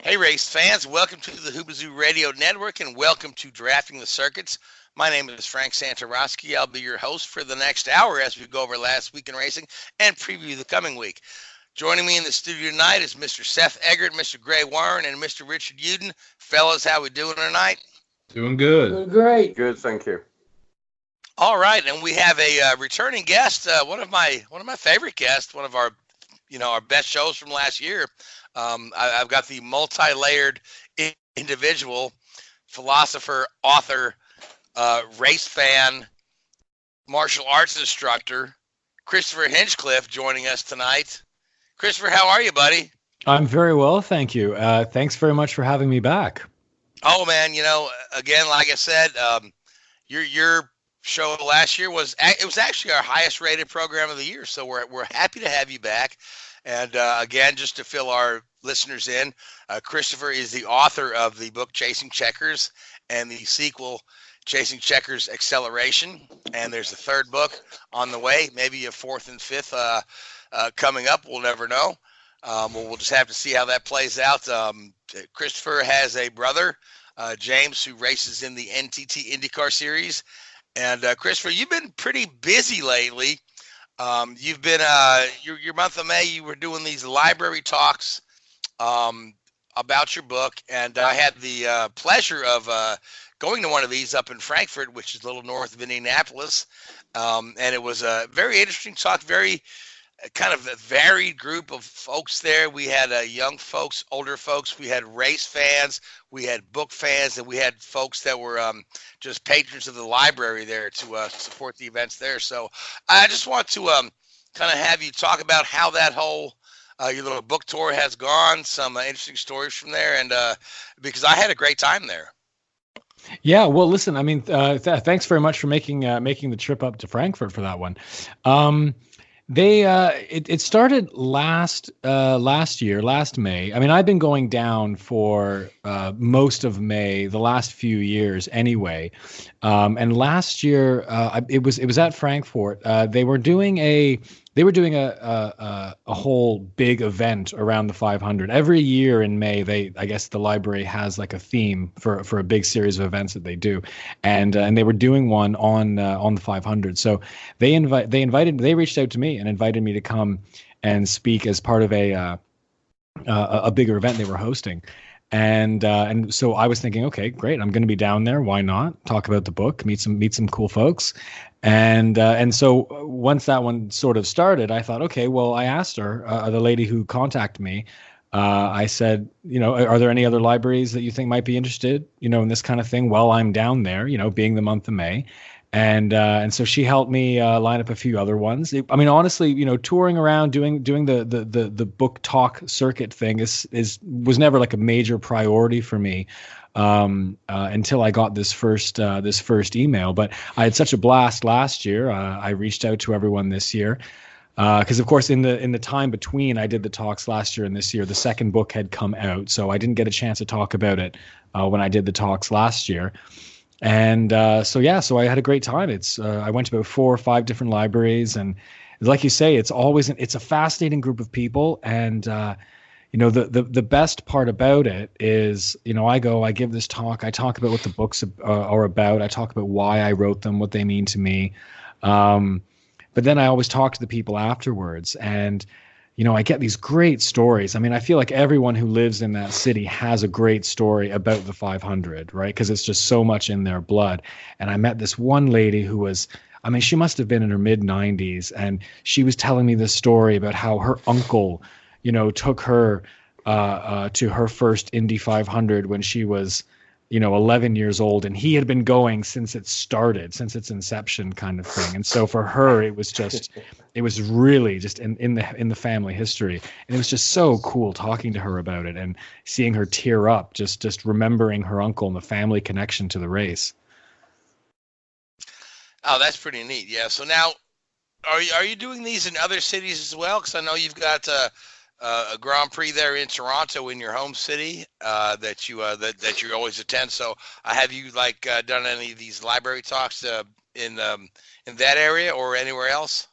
Hey, race fans, welcome to the Hoobazoo Radio Network and welcome to Drafting the Circuits. My name is Frank Santoroski. I'll be your host for the next hour as we go over last week in racing and preview the coming week. Joining me in the studio tonight is Mr. Seth Eggert, Mr. Gray Warren, and Mr. Richard Uden. Fellas, how we doing tonight? Doing good. Doing great. Good, thank you. All right, and we have a returning guest, one of my favorite guests, one of our best shows from last year. I've got the multi-layered individual, philosopher, author, race fan, martial arts instructor, Christopher Hinchcliffe, joining us tonight. Christopher, how are you, buddy? I'm very well, thank you. Thanks very much for having me back. Oh man, again, like I said, your show last year was actually our highest rated program of the year, so we're happy to have you back. And again, just to fill our listeners in, Christopher is the author of the book Chasing Checkers and the sequel Chasing Checkers Acceleration. And there's a third book on the way, maybe a fourth and fifth coming up. We'll never know. We'll just have to see how that plays out. Christopher has a brother, James, who races in the NTT Indycar series. And Christopher, you've been pretty busy lately. You've been your month of May, you were doing these library talks about your book, and I had the pleasure of going to one of these up in Frankfurt, which is a little north of Indianapolis, and it was a very interesting talk, very kind of a varied group of folks there. We had young folks, older folks, we had race fans, we had book fans, and we had folks that were just patrons of the library there to support the events there. So I just want to kind of have you talk about how that whole your little book tour has gone, some interesting stories from there, and because I had a great time there. Yeah, well, listen, I mean, thanks very much for making the trip up to Frankfurt for that one. It started last May. I mean, I've been going down for most of May, the last few years anyway. And last year, it was at Frankfurt. They were doing a whole big event around the 500 every year in May. I guess the library has like a theme for a big series of events that they do, and they were doing one on the 500. So they reached out to me and invited me to come and speak as part of a bigger event they were hosting. And so I was thinking, okay, great, I'm going to be down there. Why not talk about the book, meet some cool folks. And so once that one sort of started, I thought, okay, well, I asked her, the lady who contacted me, I said, are there any other libraries that you think might be interested, in this kind of thing while I'm down there, being the month of May. And so she helped me line up a few other ones. I mean, honestly, touring around doing the book talk circuit thing was never like a major priority for me until I got this first email. But I had such a blast last year. I reached out to everyone this year because, of course, in the time between I did the talks last year and this year, the second book had come out, so I didn't get a chance to talk about it when I did the talks last year. And so I had a great time. I went to about 4 or 5 different libraries, and like you say, it's a fascinating group of people. And the best part about it is, I give this talk, I talk about what the books are about, I talk about why I wrote them, what they mean to me. But then I always talk to the people afterwards, and I get these great stories. I mean, I feel like everyone who lives in that city has a great story about the 500, right? Because it's just so much in their blood. And I met this one lady who was, I mean, she must have been in her mid-90s, and she was telling me this story about how her uncle, took her to her first Indy 500 when she was, 11 years old, and he had been going since it started, since its inception, kind of thing. And so for her, it was really just in the family history, and it was just so cool talking to her about it and seeing her tear up, just remembering her uncle and the family connection to the race. Oh, that's pretty neat. Yeah. So now, are you doing these in other cities as well? Because I know you've got a Grand Prix there in Toronto, in your home city, that you always attend. So have you done any of these library talks in that area or anywhere else?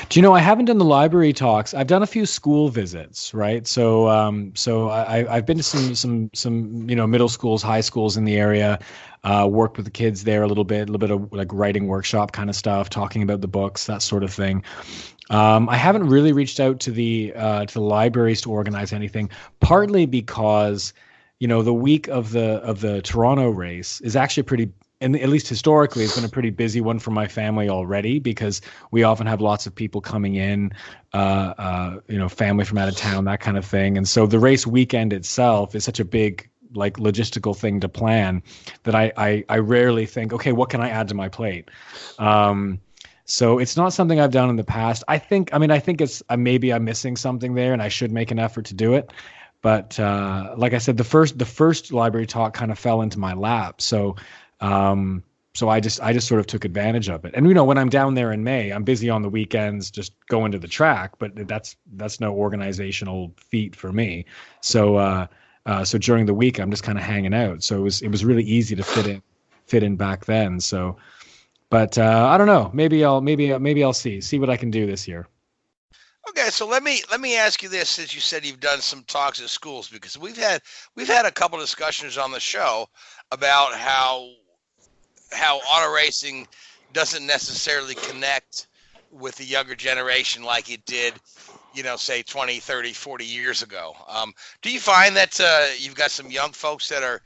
Do you know, I haven't done the library talks. I've done a few school visits, right? I've been to some middle schools, high schools in the area. Worked with the kids there a little bit of like writing workshop kind of stuff, talking about the books, that sort of thing. I haven't really reached out to the libraries to organize anything, partly because the week of the Toronto race is actually pretty. And at least historically, it's been a pretty busy one for my family already, because we often have lots of people coming in, family from out of town, that kind of thing. And so the race weekend itself is such a big, like, logistical thing to plan that I rarely think, okay, what can I add to my plate? So it's not something I've done in the past. I think it's maybe I'm missing something there, and I should make an effort to do it. But like I said, the first library talk kind of fell into my lap. So I just sort of took advantage of it. And when I'm down there in May, I'm busy on the weekends just going to the track, but that's no organizational feat for me. So during the week I'm just kind of hanging out. So it was really easy to fit in back then. So, but I don't know. Maybe I'll see what I can do this year. Okay, so let me ask you this, since you said you've done some talks at schools, because we've had a couple discussions on the show about how auto racing doesn't necessarily connect with the younger generation like it did, say 20, 30, 40 years ago. Do you find that you've got some young folks that are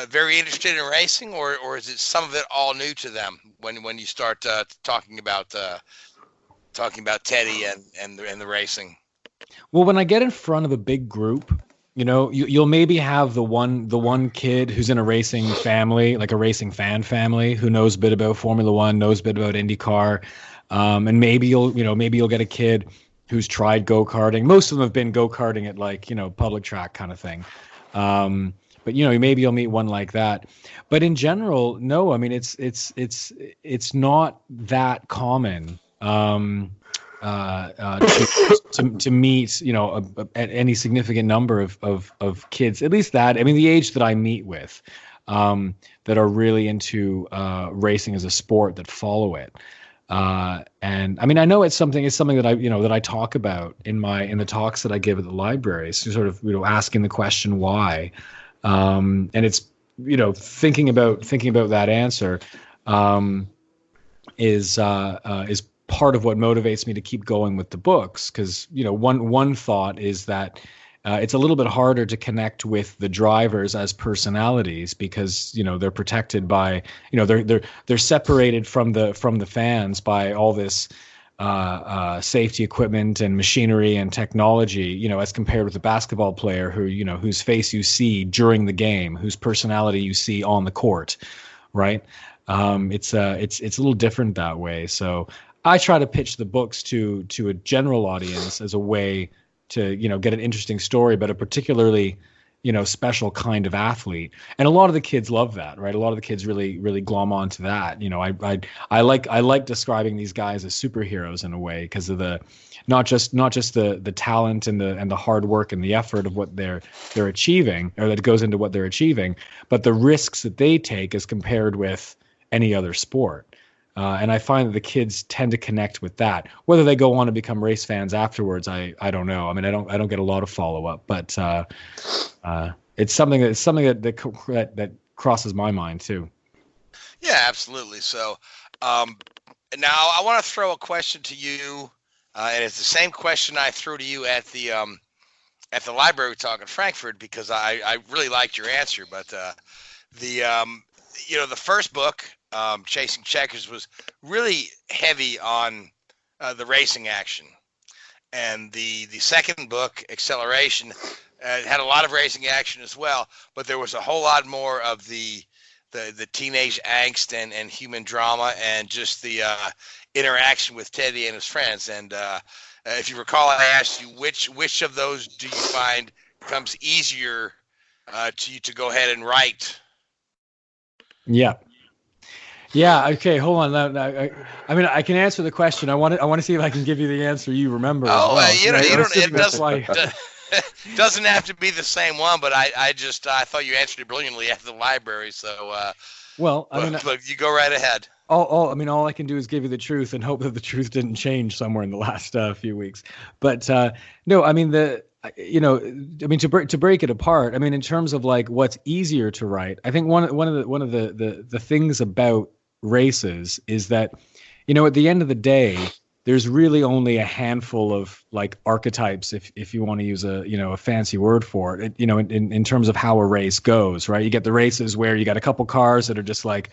very interested in racing, or is it some of it all new to them when you start talking about Teddy and the racing? Well, when I get in front of a big group, you'll maybe have the one kid who's in a racing family, like a racing fan family, who knows a bit about Formula One, knows a bit about IndyCar, and maybe you'll get a kid who's tried go-karting. Most of them have been go-karting at, like, public track kind of thing. But maybe you'll meet one like that. But in general, no. I mean, it's not that common to meet any significant number of kids, at least that, I mean, the age that I meet with, that are really into racing as a sport, that follow it. And I mean, I know it's something that I talk about in the talks that I give at the library, so sort of asking the question why, and it's thinking about that answer is part of what motivates me to keep going with the books, because one thought is that it's a little bit harder to connect with the drivers as personalities, because they're protected by they're separated from the fans by all this safety equipment and machinery and technology, as compared with a basketball player whose face you see during the game, whose personality you see on the court, right? It's a little different that way. So I try to pitch the books to a general audience as a way to get an interesting story about a particularly special kind of athlete, and a lot of the kids love that, right? A lot of the kids really glom onto that. I like describing these guys as superheroes in a way, because of the not just the talent and the hard work and the effort of what they're achieving, or that goes into what they're achieving, but the risks that they take as compared with any other sport. And I find that the kids tend to connect with that. Whether they go on to become race fans afterwards, I don't know. I mean, I don't get a lot of follow up, but it's something that crosses my mind too. Yeah, absolutely. So now I want to throw a question to you, and it's the same question I threw to you at the library talk in Frankfurt, because I really liked your answer. But the first book, Chasing Checkers, was really heavy on the racing action, and the second book, Acceleration, had a lot of racing action as well, but there was a whole lot more of the teenage angst and human drama, and just the interaction with Teddy and his friends. And if you recall, I asked you which of those do you find comes easier to you to go ahead and write? Yeah. Okay. Hold on. I mean, I can answer the question. I want to see if I can give you the answer you remember. Oh, well. It doesn't have to be the same one, but I thought you answered it brilliantly at the library. So, but you go right ahead. all I can do is give you the truth and hope that the truth didn't change somewhere in the last few weeks. But no, I mean to break it apart. I mean, in terms of like what's easier to write, I think one of the things about races is that, at the end of the day, there's really only a handful of like archetypes, if you want to use a fancy word for it, in terms of how a race goes, right? You get the races where you got a couple cars that are just like,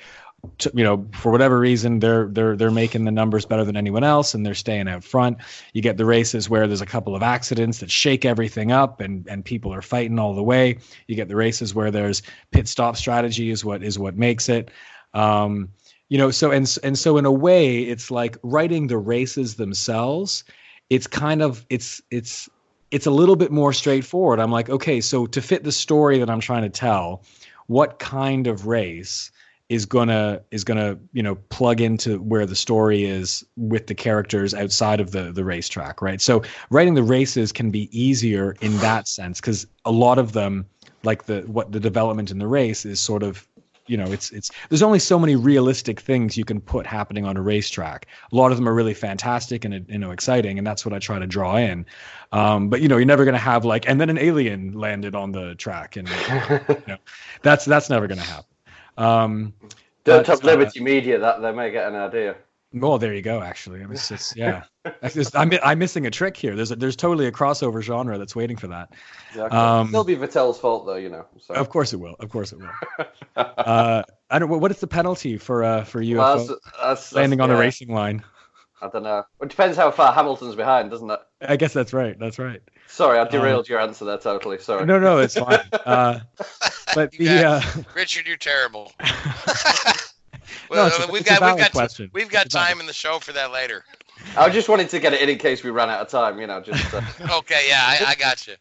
for whatever reason, they're making the numbers better than anyone else and they're staying out front. You get the races where there's a couple of accidents that shake everything up and people are fighting all the way. You get the races where there's pit stop strategy is what makes it. So in a way, it's like writing the races themselves. It's kind of it's a little bit more straightforward. I'm like, okay, so to fit the story that I'm trying to tell, what kind of race is gonna plug into where the story is with the characters outside of the racetrack, right? So writing the races can be easier in that sense because a lot of them, like the development in the race is sort of, it's there's only so many realistic things you can put happening on a racetrack. A lot of them are really fantastic and exciting, and that's what I try to draw in. But you're never going to have like, and then an alien landed on the track, and that's never going to happen. Don't have Liberty Media that they may get an idea. Well, there you go. Actually, I'm missing a trick here. There's totally a crossover genre that's waiting for that. Exactly. It'll be Vettel's fault, though. So. Of course it will. I don't. What is the penalty for UFO landing on a racing line? I don't know. It depends how far Hamilton's behind, doesn't it? I guess that's right. Sorry, I derailed your answer there totally. Sorry. No, it's fine. But Richard, you're terrible. Well, no, we've got time in the show for that later. I just wanted to get it in case we ran out of time, just. Okay, yeah, I got you.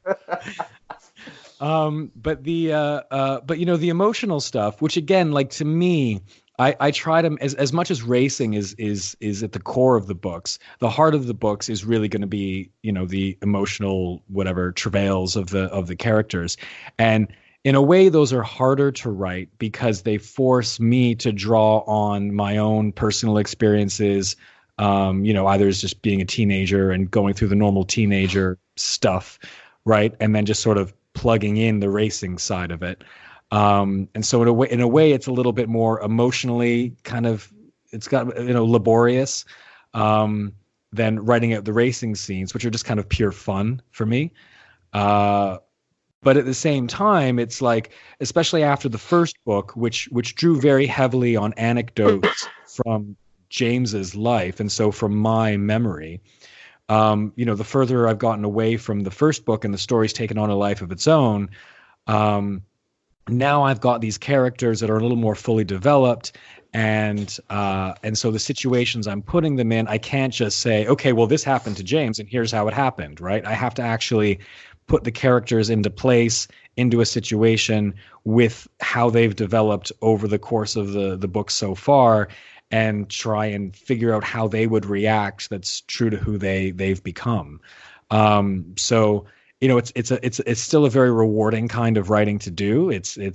But the emotional stuff, which again, like to me, I try to as much as racing is at the core of the books. The heart of the books is really going to be the emotional travails of the characters, and in a way, those are harder to write because they force me to draw on my own personal experiences. Either as just being a teenager and going through the normal teenager stuff, right, and then just sort of plugging in the racing side of it. And so in a way, it's a little bit more emotionally kind of, it's got, laborious than writing out the racing scenes, which are just kind of pure fun for me. But at the same time, it's like, especially after the first book, which drew very heavily on anecdotes from James's life, and so from my memory, the further I've gotten away from the first book and the story's taken on a life of its own, now I've got these characters that are a little more fully developed, and so the situations I'm putting them in, I can't just say, okay, well, this happened to James, and here's how it happened, right? I have to actually put the characters into place, into a situation with how they've developed over the course of the book so far, and try and figure out how they would react that's true to who they've become. So it's still a very rewarding kind of writing to do. It's a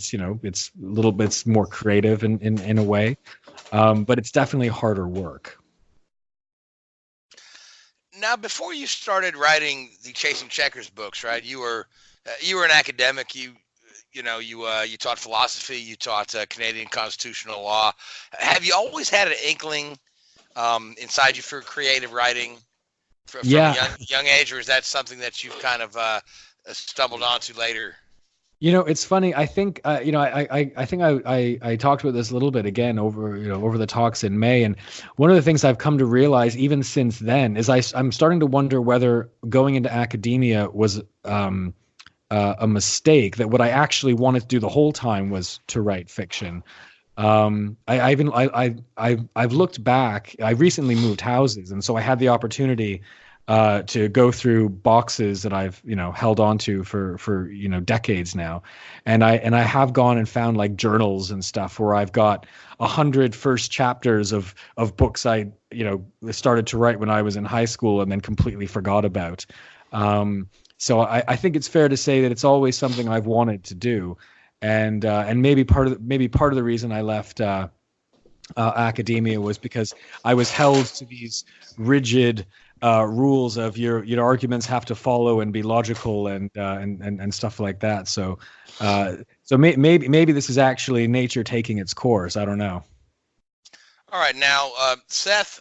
little bit more creative in a way, but it's definitely harder work. Now, before you started writing the Chasing Checkers books, right? You were an academic. You taught philosophy. You taught Canadian constitutional law. Have you always had an inkling inside you for creative writing from a young age, or is that something that you've kind of stumbled onto later? It's funny. I think I think I talked about this a little bit again over the talks in May, and one of the things I've come to realize even since then is I'm starting to wonder whether going into academia was a mistake, that what I actually wanted to do the whole time was to write fiction. I've looked back. I recently moved houses, and so I had the opportunity to go through boxes that I've held onto for decades now, and I have gone and found like journals and stuff where I've got 100 first chapters of books I started to write when I was in high school and then completely forgot about. So I think it's fair to say that it's always something I've wanted to do, and maybe part of the reason I left academia was because I was held to these rigid rules of your arguments have to follow and be logical and stuff like that. So maybe this is actually nature taking its course. I don't know. All right, now Seth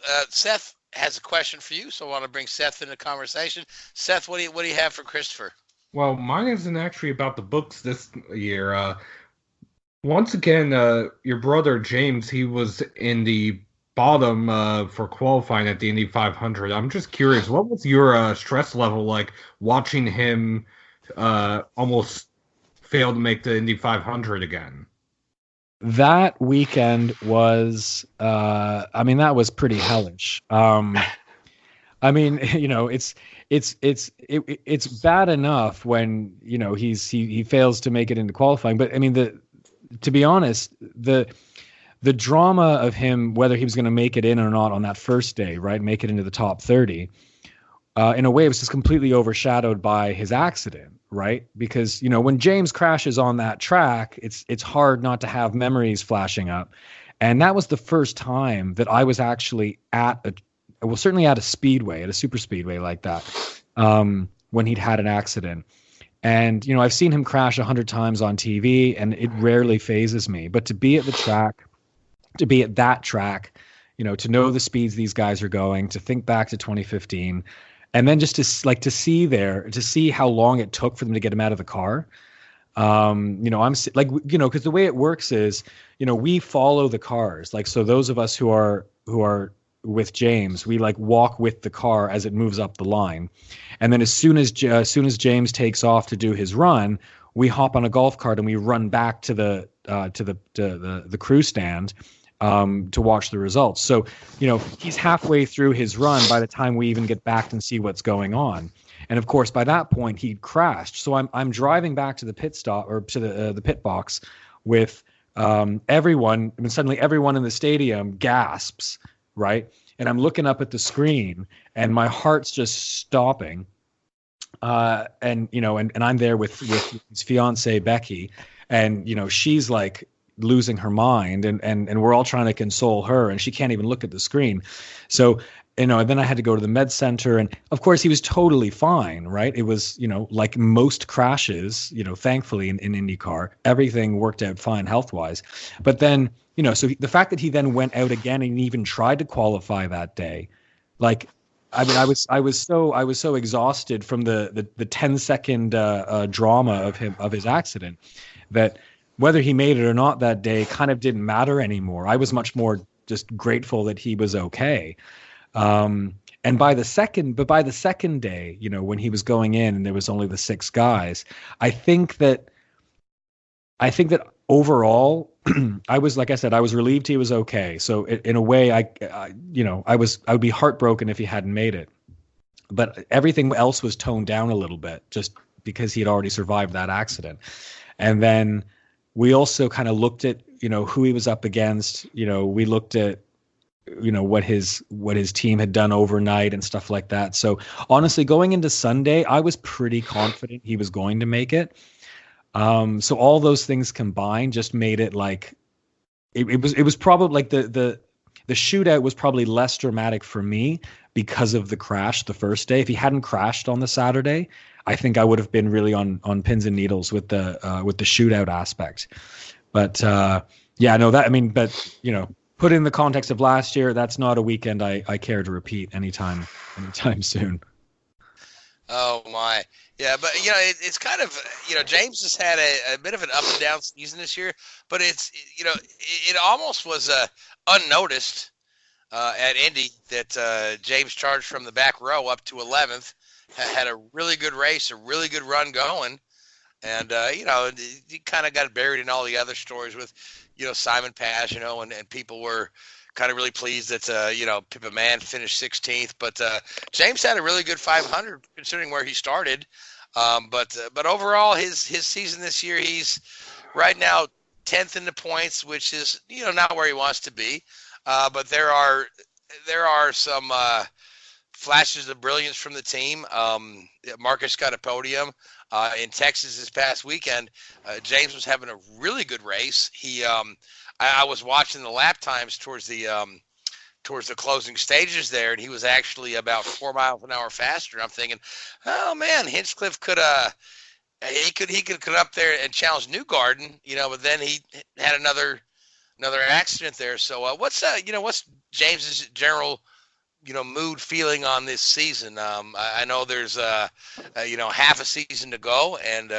has a question for you, so I want to bring Seth into the conversation. Seth, what do you have for Christopher? Well, mine isn't actually about the books this year. Once again, your brother James, he was in the bottom for qualifying at the Indy 500. I'm just curious, what was your stress level like watching him almost fail to make the Indy 500 again? That weekend was, that was pretty hellish. It's bad enough when he fails to make it into qualifying, but to be honest, the drama of him, whether he was going to make it in or not on that first day, right, make it into the top 30, in a way, it was just completely overshadowed by his accident, right? Because when James crashes on that track, it's hard not to have memories flashing up, and that was the first time that I was actually certainly at a speedway, at a super speedway like that, when he'd had an accident. And, I've seen him crash 100 times on TV, and it rarely phases me. But to be at the track, to be at that track, to know the speeds these guys are going, to think back to 2015, and then just to see how long it took for them to get him out of the car. I'm like, because the way it works is, we follow the cars. Like, so those of us who are with James, we like walk with the car as it moves up the line. And then as soon as James takes off to do his run, we hop on a golf cart and we run back to the crew stand to watch the results. So, he's halfway through his run by the time we even get back and see what's going on. And of course, by that point, he'd crashed. So I'm driving back to the pit stop, or to the pit box, with everyone. And suddenly everyone in the stadium gasps, right? And I'm looking up at the screen, and my heart's just stopping. And I'm there with his fiancée Becky, and she's like losing her mind, and we're all trying to console her, and she can't even look at the screen. So and then I had to go to the med center, and of course he was totally fine, right? It was like most crashes, thankfully in IndyCar, everything worked out fine health wise. But then so the fact that he then went out again and even tried to qualify that day, like, I was so exhausted from the 10-second drama of his accident, that whether he made it or not that day kind of didn't matter anymore. I was much more just grateful that he was okay. And by the second day, when he was going in and there was only the 6 guys, I think that overall, I was, like I said, I was relieved he was okay. So in a way, I would be heartbroken if he hadn't made it. But everything else was toned down a little bit just because he had already survived that accident. And then we also kind of looked at, who he was up against. We looked at, what his team had done overnight and stuff like that. So honestly, going into Sunday, I was pretty confident he was going to make it. So all those things combined just made it like it was probably like the shootout was probably less dramatic for me because of the crash the first day. If he hadn't crashed on the Saturday, I think I would have been really on pins and needles with the shootout aspect. But put in the context of last year, that's not a weekend I care to repeat anytime soon. Oh my. Yeah, but it's kind of James has had a bit of an up and down season this year, but it almost was unnoticed at Indy that James charged from the back row up to 11th, had a really good race, a really good run going, and he kind of got buried in all the other stories with Simon Pagenaud, and people were kind of really pleased that Pippa Mann finished 16th, but James had a really good 500 considering where he started. But overall, his season this year, he's right now 10th in the points, which is not where he wants to be. But there are some flashes of brilliance from the team. Marcus got a podium in Texas this past weekend. James was having a really good race. I was watching the lap times towards the closing stages there, and he was actually about 4 miles an hour faster. I'm thinking, oh man, Hinchcliffe could he could come up there and challenge Newgarden, but then he had another accident there. So what's James's general mood feeling on this season? I know there's half a season to go, and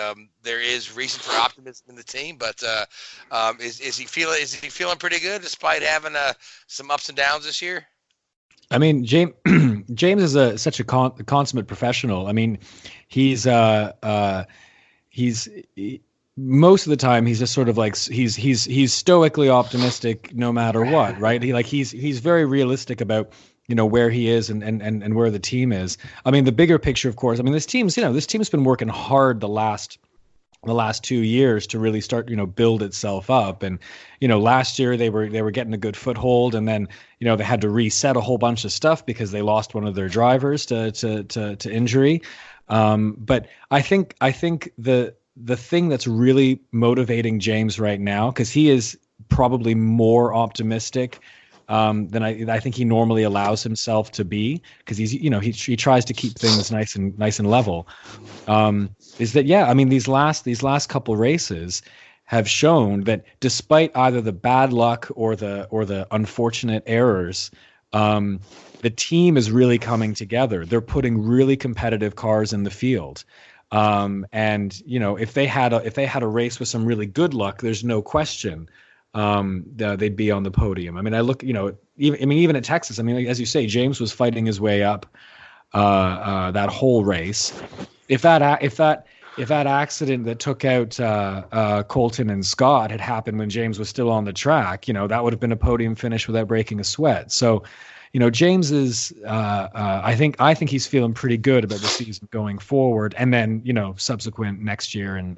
there is reason for optimism in the team. But is he feeling pretty good despite having some ups and downs this year? I mean, James is such a consummate professional. I mean, he's most of the time he's just sort of like he's stoically optimistic no matter what, right? He's very realistic about where he is and where the team is. I mean, the bigger picture, of course. I mean, this team's been working hard the last 2 years to really start build itself up. And last year they were getting a good foothold, and then they had to reset a whole bunch of stuff because they lost one of their drivers to injury. But I think the thing that's really motivating James right now, because he is probably more optimistic than I think he normally allows himself to be, because he tries to keep things nice and level. Is that, I mean, these last couple races have shown that despite either the bad luck or the unfortunate errors, the team is really coming together. They're putting really competitive cars in the field. And if they had a race with some really good luck, there's no question they'd be on the podium. I mean, I look, even at Texas, I mean, as you say, James was fighting his way up that whole race. If that accident that took out Colton and Scott had happened when James was still on the track, that would have been a podium finish without breaking a sweat. So, James is, I think he's feeling pretty good about the season going forward, and then, subsequent next year and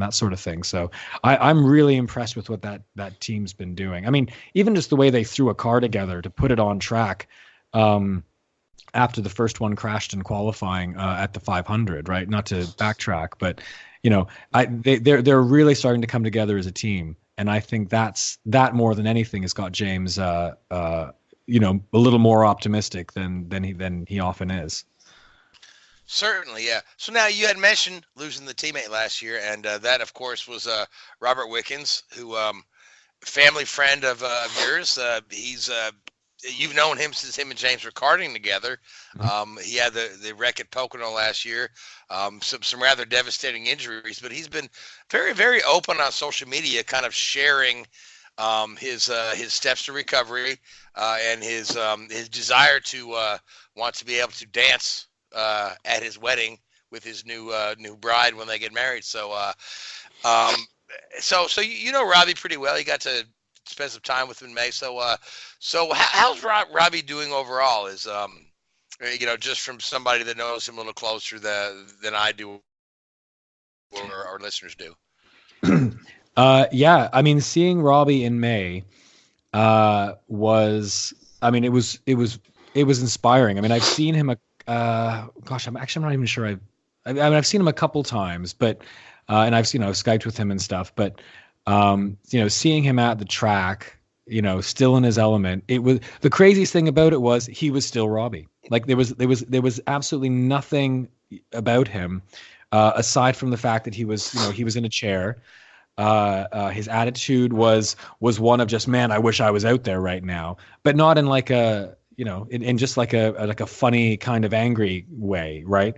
that sort of thing. So I'm really impressed with what that team's been doing. I mean, even just the way they threw a car together to put it on track, after the first one crashed in qualifying, at the 500, right? Not to backtrack, but, they're really starting to come together as a team. And I think that more than anything has got James, a little more optimistic than he often is. Certainly, yeah. So now you had mentioned losing the teammate last year, and that, of course, was Robert Wickens, who family friend of yours. He's you've known him since him and James were karting together. He had the wreck at Pocono last year, some rather devastating injuries, but he's been very, very open on social media, kind of sharing his steps to recovery, and his desire to want to be able to dance at his wedding with his new bride when they get married. So Robbie pretty well. You got to spend some time with him in May. So how's Robbie doing overall? Is just from somebody that knows him a little closer than I do, or our listeners do. I mean, seeing Robbie in May was inspiring. I mean, I've seen him I'm not even sure I've seen him a couple times, but and I've Skyped with him and stuff, but seeing him at the track, still in his element, it was the craziest thing about it was he was still Robbie. Like there was absolutely nothing about him aside from the fact that he was in a chair. His attitude was one of just, man, I wish I was out there right now, but not in like a, in just like a funny kind of angry way. Right.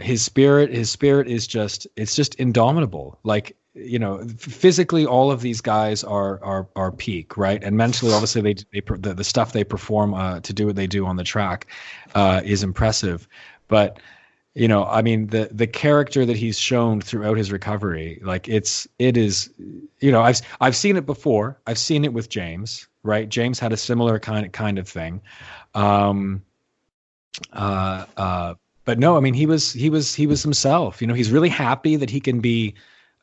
His spirit is just indomitable. Like, physically all of these guys are peak, right? And mentally, obviously the stuff they perform, to do what they do on the track, is impressive. But, I mean, the character that he's shown throughout his recovery, like it is, I've seen it before. I've seen it with James, right? James had a similar kind of thing. But no, I mean, he was himself. He's really happy that he can be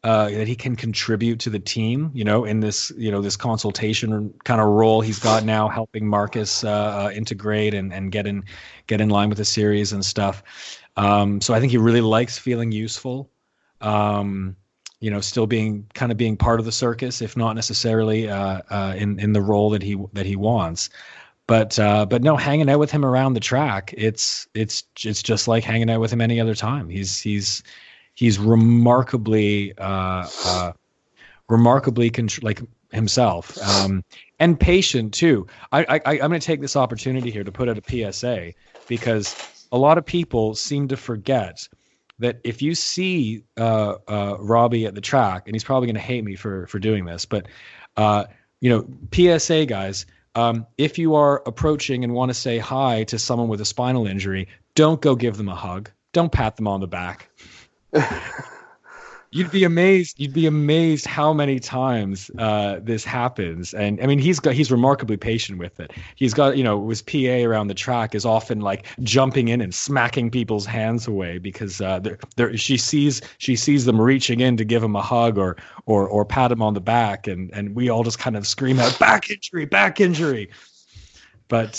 that he can contribute to the team, in this, this consultation kind of role he's got now, helping Marcus integrate and get in line with the series and stuff. So I think he really likes feeling useful. Still being part of the circus, if not necessarily in the role that he wants. But no, hanging out with him around the track, it's just like hanging out with him any other time. He's remarkably like himself, and patient too. I'm going to take this opportunity here to put out a PSA, because a lot of people seem to forget that if you see Robbie at the track, and he's probably going to hate me for doing this, but PSA guys, if you are approaching and want to say hi to someone with a spinal injury, don't go give them a hug. Don't pat them on the back. You'd be amazed how many times this happens. And I mean, he's remarkably patient with it. He's got, his PA around the track is often like jumping in and smacking people's hands away because she sees them reaching in to give him a hug or pat him on the back, and we all just kind of scream out back injury. But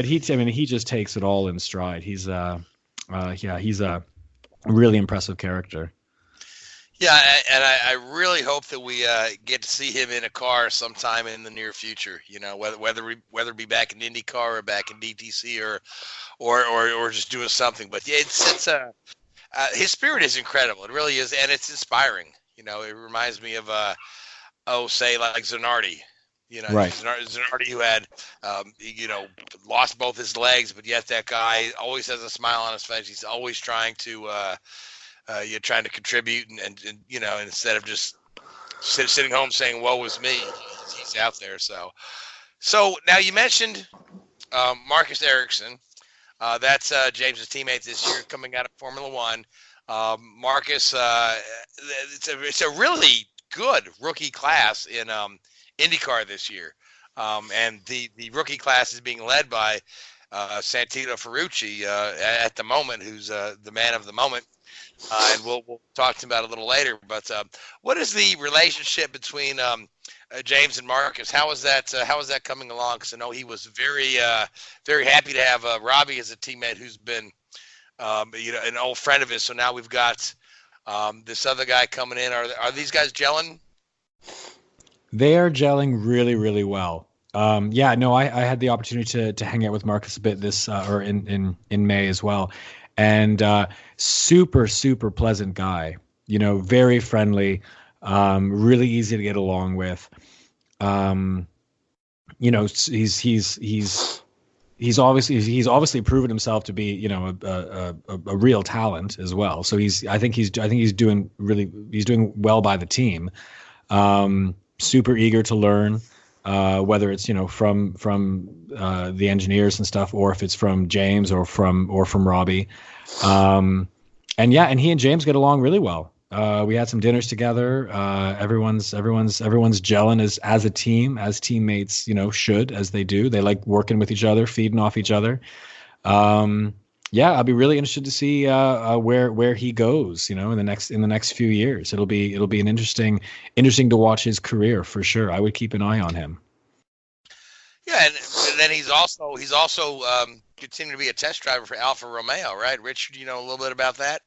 he just takes it all in stride. He's a really impressive character. Yeah, and I really hope that we get to see him in a car sometime in the near future. Whether it be back in Indycar or back in DTC or just doing something. But yeah, it's his spirit is incredible. It really is, and it's inspiring. It reminds me of say like Zanardi. Right. Zanardi, who had lost both his legs, but yet that guy always has a smile on his face. He's always trying to trying to contribute and instead of just sitting home saying woe is me, he's out there. So now you mentioned Marcus Ericsson. That's James's teammate this year coming out of Formula One. Marcus, it's a really good rookie class in IndyCar this year, and the rookie class is being led by Santino Ferrucci at the moment, who's the man of the moment. And we'll talk to him about it a little later. But what is the relationship between James and Marcus? How is that coming along? Because I know he was very very happy to have Robbie as a teammate, who's been an old friend of his. So now we've got this other guy coming in. Are these guys gelling? They are gelling really, really well. I had the opportunity to hang out with Marcus a bit in May as well. And super, super pleasant guy, very friendly, really easy to get along with. He's obviously proven himself to be, a real talent as well. So I think he's doing well by the team. Super eager to learn, whether it's from the engineers and stuff, or if it's from James or from Robbie. And he and James get along really well. We had some dinners together. Everyone's gelling as a team, as teammates, should, as they do. They like working with each other, feeding off each other. I'll be really interested to see where he goes, in the next few years. It'll be an interesting to watch his career for sure. I would keep an eye on him. Yeah, and then he's also continuing to be a test driver for Alfa Romeo, right? Richard, do you know a little bit about that?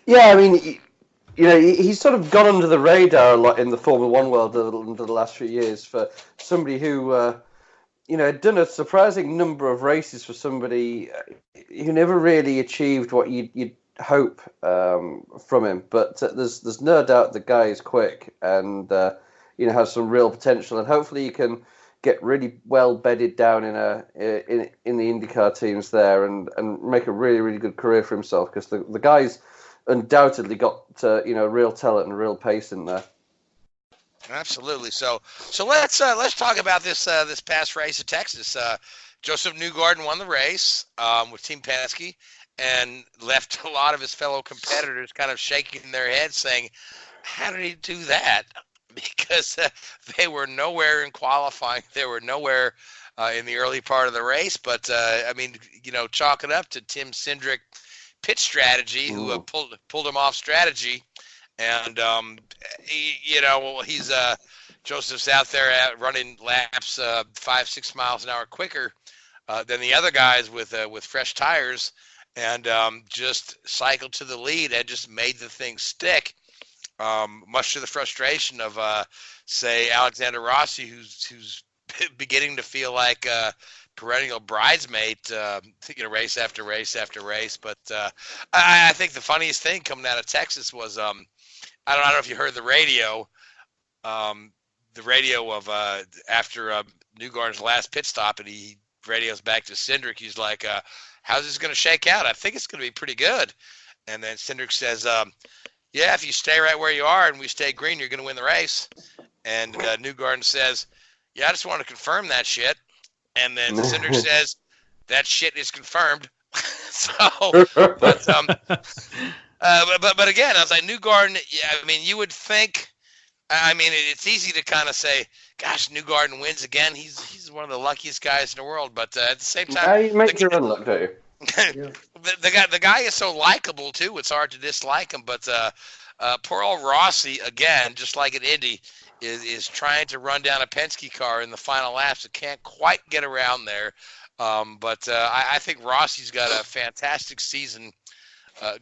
Yeah, I mean, he's sort of gone under the radar a lot in the Formula One world under the last few years for somebody who, had done a surprising number of races for somebody who never really achieved what you'd hope from him. But there's no doubt the guy is quick and has some real potential, and hopefully he can get really well bedded down in the IndyCar teams there and make a really, really good career for himself, because the guy's undoubtedly got real talent and real pace in there. Absolutely. So let's talk about this past race at Texas. Joseph Newgarden won the race with Team Penske and left a lot of his fellow competitors kind of shaking their heads, saying, "How did he do that?" Because they were nowhere in qualifying. They were nowhere in the early part of the race. But, chalk it up to Tim Cindric pit strategy, who pulled him off strategy. And he's Joseph's out there running laps 5-6 miles an hour quicker than the other guys with fresh tires, and just cycled to the lead and just made the thing stick. Much to the frustration of, say, Alexander Rossi, who's beginning to feel like a perennial bridesmaid, race after race after race. But I think the funniest thing coming out of Texas was, I don't know if you heard the radio of after Newgarden's last pit stop, and he radios back to Cindric. He's like, how's this going to shake out? I think it's going to be pretty good. And then Cindric says, yeah, if you stay right where you are and we stay green, you're going to win the race. And Newgarden says, yeah, I just want to confirm that shit. And then Cindric says, that shit is confirmed. But again, I was like, Newgarden, yeah, I mean, you would think, it's easy to kind of say, gosh, Newgarden wins again. He's one of the luckiest guys in the world. But at the same time, how you make your own luck, don't you? the guy is so likable too. It's hard to dislike him. But poor old Rossi, again, just like at Indy, is trying to run down a Penske car in the final laps. It can't quite get around there. But I think Rossi's got a fantastic season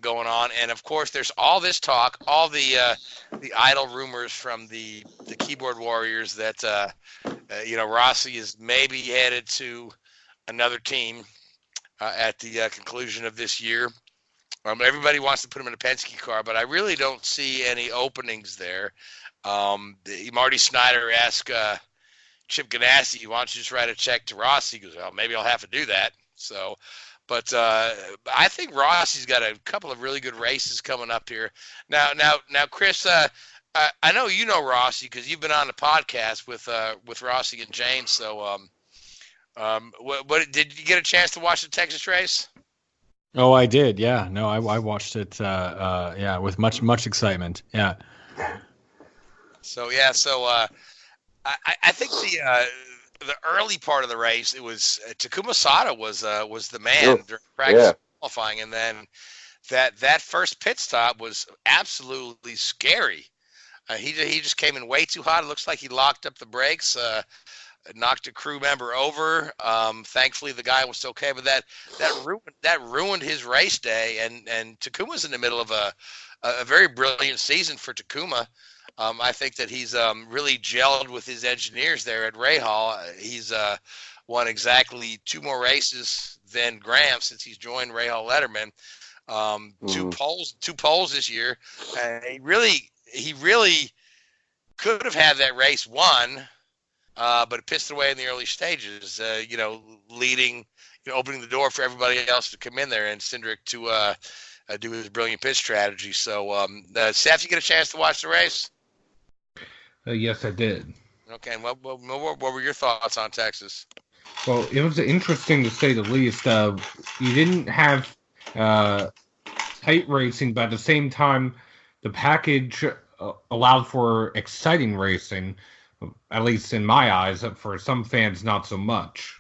going on, and of course, there's all this talk, all the idle rumors from the keyboard warriors that Rossi is maybe headed to another team at the conclusion of this year. Everybody wants to put him in a Penske car, but I really don't see any openings there. Marty Snyder asked Chip Ganassi, why don't you just write a check to Rossi? He goes, well, maybe I'll have to do that. So, but I think Rossi's got a couple of really good races coming up here. Now, Chris, I know you know Rossi because you've been on the podcast with Rossi and James. So, what did you get a chance to watch the Texas race? Oh, I did. Yeah. No, I watched it. With much excitement. Yeah. So I think the early part of the race, it was Takuma Sato was the man during practice qualifying, and then that first pit stop was absolutely scary. He just came in way too hot. It looks like he locked up the brakes, knocked a crew member over. Thankfully, the guy was okay, but that ruined his race day. And Takuma's in the middle of a very brilliant season for Takuma. I think that he's really gelled with his engineers there at Rahal. He's won exactly 2 more races than Graham since he's joined Rahal Letterman. 2 poles this year. He really could have had that race won, but it pissed away in the early stages. Leading, opening the door for everybody else to come in there, and Cindric to do his brilliant pit strategy. So, Seth, you get a chance to watch the race? Yes, I did. Okay, and what were your thoughts on Texas? Well, it was interesting to say the least. You didn't have tight racing, but at the same time, the package allowed for exciting racing, at least in my eyes. For some fans, not so much.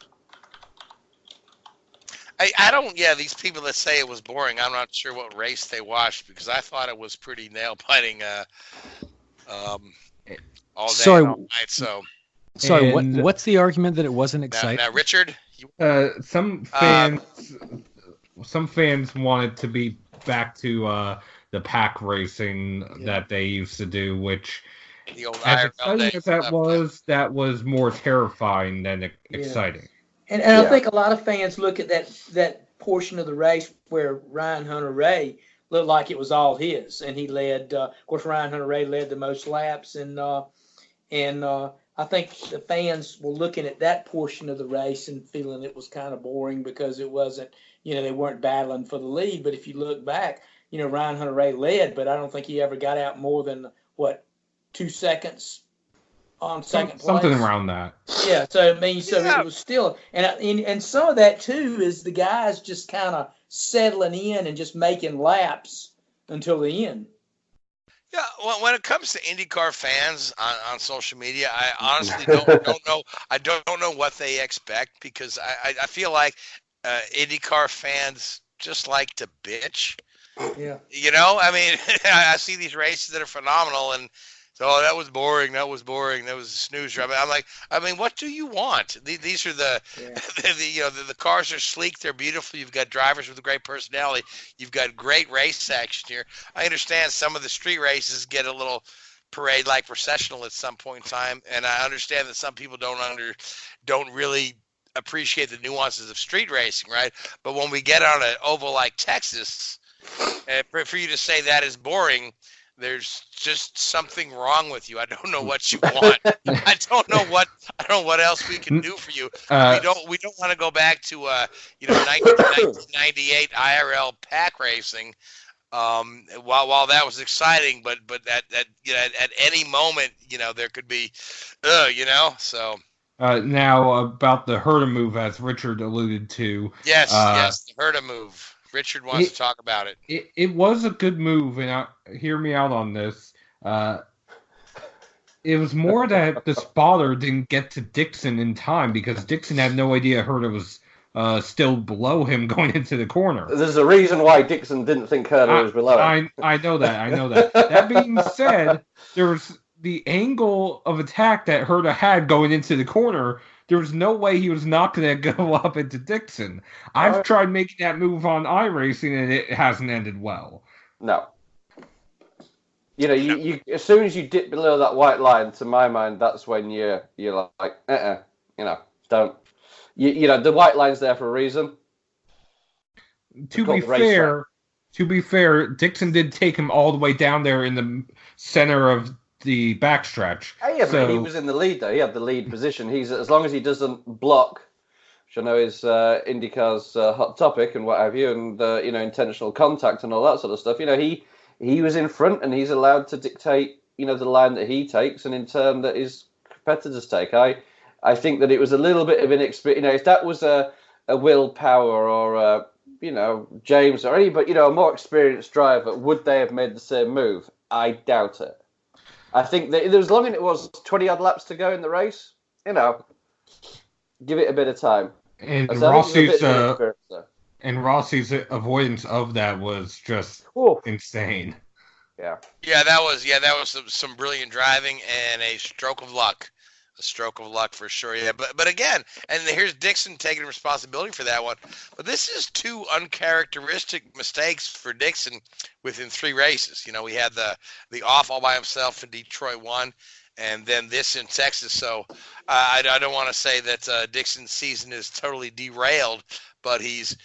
I don't. Yeah, these people that say it was boring, I'm not sure what race they watched because I thought it was pretty nail biting. All day and all night. So. Sorry, what's the argument that it wasn't exciting? Now Richard. Some fans wanted to be back to the pack racing that they used to do, which, the old as exciting as that was more terrifying than exciting. And I think a lot of fans look at that portion of the race where Ryan Hunter-Reay looked like it was all his, and he led. Of course, Ryan Hunter-Reay led the most laps, and I think the fans were looking at that portion of the race and feeling it was kind of boring because it wasn't, they weren't battling for the lead. But if you look back, Ryan Hunter-Reay led, but I don't think he ever got out more than 2 seconds on second place. Something around that. Yeah. So it was still, and some of that too is the guys just kind of settling in and just making laps until the end. Yeah, well, when it comes to IndyCar fans on social media, I honestly don't know. I don't know what they expect because I feel like IndyCar fans just like to bitch. Yeah. I mean, I see these races that are phenomenal, and so that was boring. That was boring. That was a snoozer. I'm like, what do you want? These are Yeah. the cars are sleek. They're beautiful. You've got drivers with a great personality. You've got great race action here. I understand some of the street races get a little parade-like processional at some point in time, and I understand that some people don't really appreciate the nuances of street racing, right? But when we get on an oval like Texas, for you to say that is boring, there's just something wrong with you. I don't know what you want. I don't know what else we can do for you. We don't want to go back to 1998 IRL pack racing. While that was exciting, but at any moment, there could be, so. Now about the Herta move, as Richard alluded to. Yes, the Herta move. Richard wants to talk about it. It was a good move, and hear me out on this. It was more that the spotter didn't get to Dixon in time because Dixon had no idea Herta was still below him going into the corner. There's a reason why Dixon didn't think Herta was below him. I know that. That being said, there was the angle of attack that Herta had going into the corner. There was no way he was not going to go up into Dixon. I've tried making that move on iRacing, and it hasn't ended well. No. You as soon as you dip below that white line, to my mind, that's when you're like, don't. The white line's there for a reason. To be fair, Dixon did take him all the way down there in the center of the backstretch. But he was in the lead, though. He had the lead position. As long as he doesn't block, which I know is IndyCar's hot topic and what have you, and intentional contact and all that sort of stuff. He was in front, and he's allowed to dictate the line that he takes, and in turn that his competitors take. I think that it was a little bit of inexperience. If that was a Will Power or James or anybody, a more experienced driver, would they have made the same move? I doubt it. I think that as long as it was 20 odd laps to go in the race, give it a bit of time. And Rossi's avoidance of that was just insane. Yeah. Yeah, that was some brilliant driving and a stroke of luck. A stroke of luck for sure. Yeah, but again, and here's Dixon taking responsibility for that one. But this is two uncharacteristic mistakes for Dixon within 3 races. We had the off all by himself in Detroit 1, and then this in Texas. So I don't want to say that Dixon's season is totally derailed, but he's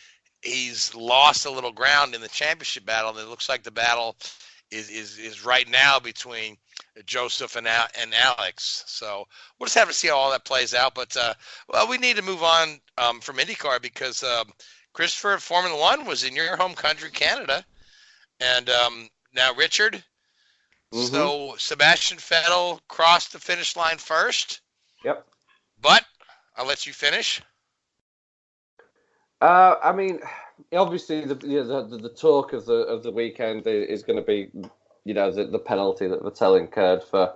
lost a little ground in the championship battle, and it looks like the battle is right now between Joseph and Alex. So we'll just have to see how all that plays out. But we need to move on from IndyCar because Christopher at Formula One was in your home country, Canada, and now Richard. Mm-hmm. So Sebastian Vettel crossed the finish line first. Yep. But I'll let you finish. Obviously the talk of the weekend is going to be, the penalty that Vettel incurred for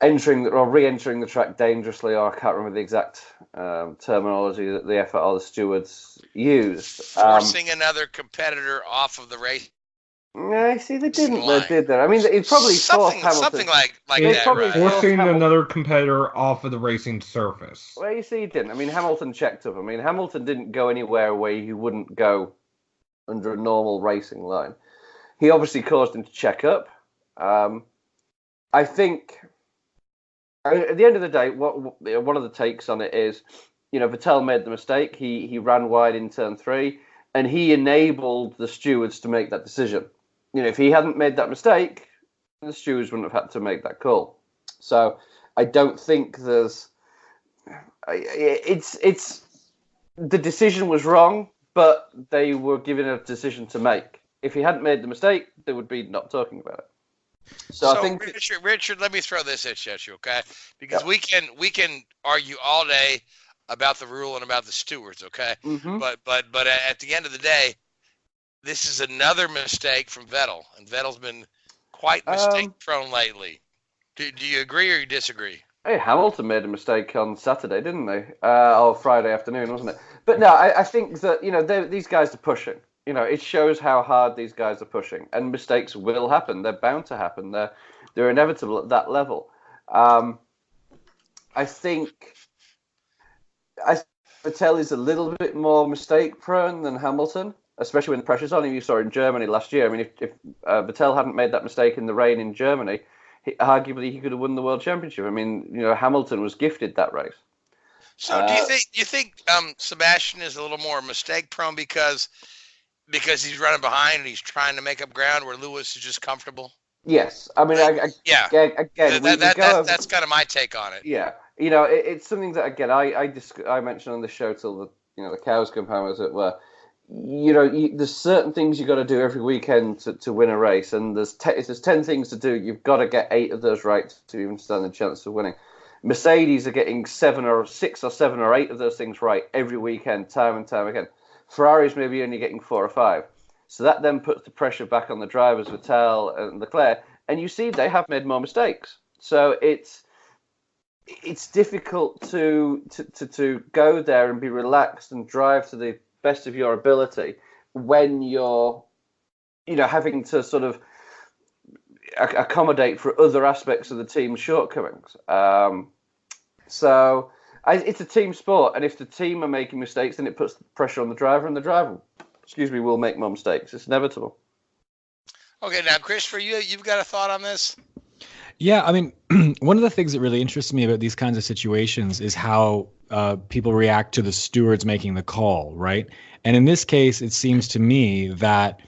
re-entering the track dangerously, or I can't remember the exact terminology that the FIA or the stewards used. Forcing another competitor off of the race. Yeah, see, they didn't. They did that. I mean, it probably forced Hamilton. Something like that, right? Forcing another competitor off of the racing surface. Well, you see, he didn't. I mean, Hamilton checked up. I mean, Hamilton didn't go anywhere where he wouldn't go under a normal racing line. He obviously caused him to check up. I think, at the end of the day, one of the takes on it is, Vettel made the mistake. He ran wide in turn 3, and he enabled the stewards to make that decision. If he hadn't made that mistake, the stewards wouldn't have had to make that call. So I don't think the decision was wrong, but they were given a decision to make. If he hadn't made the mistake, they would be not talking about it. So I think Richard, let me throw this at you, okay? Because we can argue all day about the rule and about the stewards, okay? Mm-hmm. But at the end of the day, this is another mistake from Vettel, and Vettel's been quite mistake-prone lately. Do you agree or you disagree? Hey, Hamilton made a mistake on Saturday, didn't they? Or Friday afternoon, wasn't it? But no, I think that these guys are pushing. it shows how hard these guys are pushing, and mistakes will happen. They're bound to happen. They're inevitable at that level. I think Vettel is a little bit more mistake prone than Hamilton, especially when the pressure's on him. You saw in Germany last year. I mean, if Vettel hadn't made that mistake in the rain in Germany, arguably he could have won the world championship. I mean, Hamilton was gifted that race. So do you think Sebastian is a little more mistake prone because he's running behind and he's trying to make up ground where Lewis is just comfortable? Yes, I mean, again, that's kind of my take on it. Yeah, it's something that again I mentioned on the show till the cows come home, as it were. There's certain things you got to do every weekend to win a race, and if there's 10 things to do, you've got to get 8 of those right to even stand a chance of winning. Mercedes are getting 6 or 7 or 8 of those things right every weekend, time and time again. Ferrari's maybe only getting 4 or 5. So that then puts the pressure back on the drivers, Vettel and Leclerc, and you see they have made more mistakes. So it's difficult to go there and be relaxed and drive to the best of your ability when you're having to sort of accommodate for other aspects of the team's shortcomings. So it's a team sport, and if the team are making mistakes, then it puts pressure on the driver, and the driver, will make more mistakes. It's inevitable. Okay, now, Christopher, you've got a thought on this? Yeah, I mean, one of the things that really interests me about these kinds of situations is how people react to the stewards making the call, right? And in this case, it seems to me that,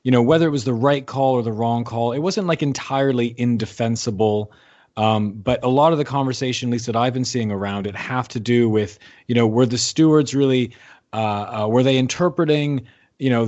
whether it was the right call or the wrong call, it wasn't like entirely indefensible. But a lot of the conversation, at least that I've been seeing around it, have to do with, were the stewards really, were they interpreting,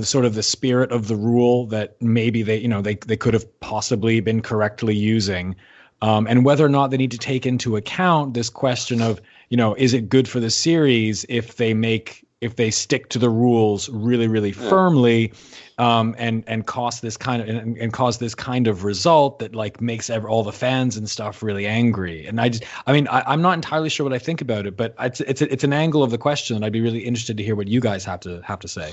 sort of the spirit of the rule that maybe they could have possibly been correctly using, and whether or not they need to take into account this question of, is it good for the series if they stick to the rules really, really firmly, and cause this kind of result that like makes all the fans and stuff really angry. And I'm not entirely sure what I think about it, but it's an angle of the question, and I'd be really interested to hear what you guys have to say.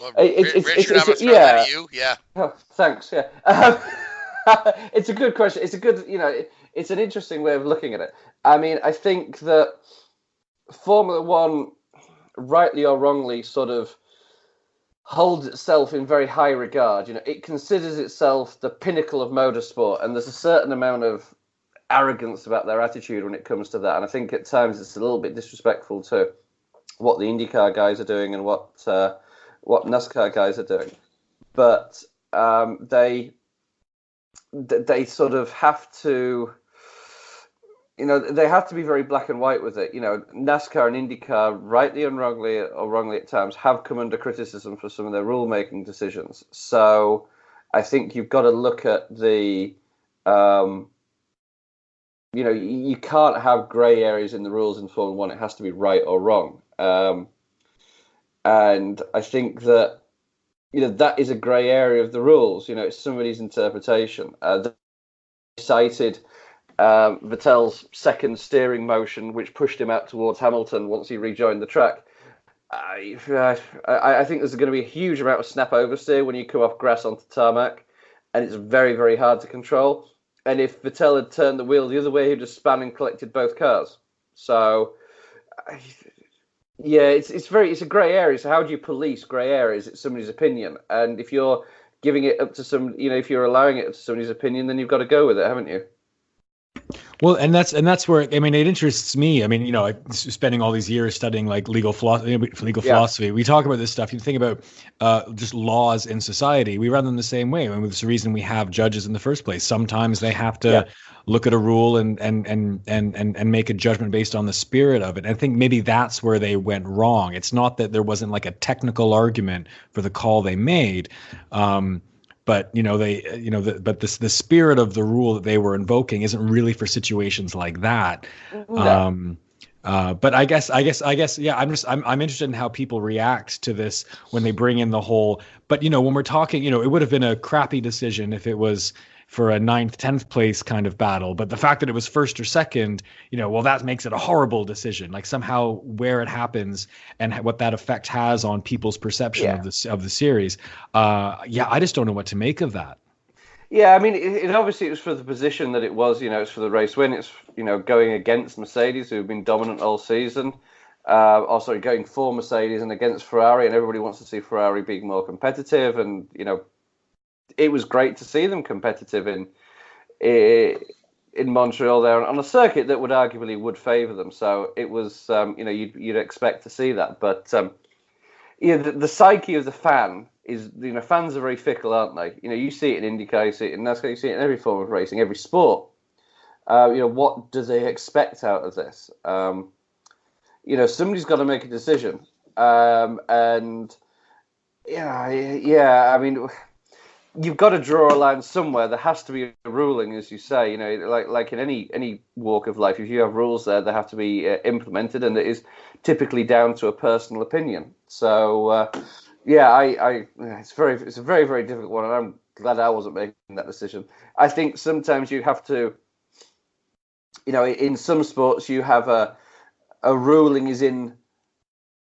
Well, Richard, I'm going to throw that to you. Yeah. Oh, thanks. Yeah. It's a good question. It's a good, it's an interesting way of looking at it. I mean, I think that Formula One, rightly or wrongly, sort of holds itself in very high regard. It considers itself the pinnacle of motorsport, and there's a certain amount of arrogance about their attitude when it comes to that. And I think at times it's a little bit disrespectful to what the IndyCar guys are doing and what NASCAR guys are doing. But they sort of have to. They have to be very black and white with it. NASCAR and IndyCar, rightly and wrongly, or wrongly at times, have come under criticism for some of their rule-making decisions. So I think you've got to look at the, you can't have grey areas in the rules in Formula One. It has to be right or wrong. And I think that, that is a grey area of the rules. It's somebody's interpretation. They cited Vettel's second steering motion, which pushed him out towards Hamilton once he rejoined the track. I think there's going to be a huge amount of snap oversteer when you come off grass onto tarmac, and it's very, very hard to control. And if Vettel had turned the wheel the other way, he'd just span and collected both cars. So, yeah, it's a grey area. So how do you police grey areas? It's somebody's opinion, and if you're giving it up to if you're allowing it up to somebody's opinion, then you've got to go with it, haven't you? Well, and that's where it interests me. Spending all these years studying like legal philosophy, we talk about this stuff. You think about just laws in society. We run them the same way. It's the reason we have judges in the first place. Sometimes they have to look at a rule and make a judgment based on the spirit of it. I think maybe that's where they went wrong. It's not that there wasn't like a technical argument for the call they made. But the spirit of the rule that they were invoking isn't really for situations like that. No. But I guess, yeah. I'm interested in how people react to this when they bring in the whole. But when we're talking, it would have been a crappy decision if it was, for a 9th, 10th place kind of battle. But the fact that it was first or second, well, that makes it a horrible decision. Like somehow where it happens and what that effect has on people's perception of the series. I just don't know what to make of that. Yeah, I mean, it obviously it was for the position that it was. It's for the race win. It's going against Mercedes, who've been dominant all season. Also going for Mercedes and against Ferrari, and everybody wants to see Ferrari being more competitive. And it was great to see them competitive in Montreal there on a circuit that would favour them. So it was you'd expect to see that, but the psyche of the fan is fans are very fickle, aren't they? You see it in Indycar, you see it in NASCAR, you see it in every form of racing, every sport. What do they expect out of this? Somebody's got to make a decision, and I mean, you've got to draw a line somewhere. There has to be a ruling, as you say. Like in any walk of life, if you have rules there, they have to be implemented, and it is typically down to a personal opinion. So, it's a very, very difficult one, and I'm glad I wasn't making that decision. I think sometimes you have to, in some sports you have a ruling is in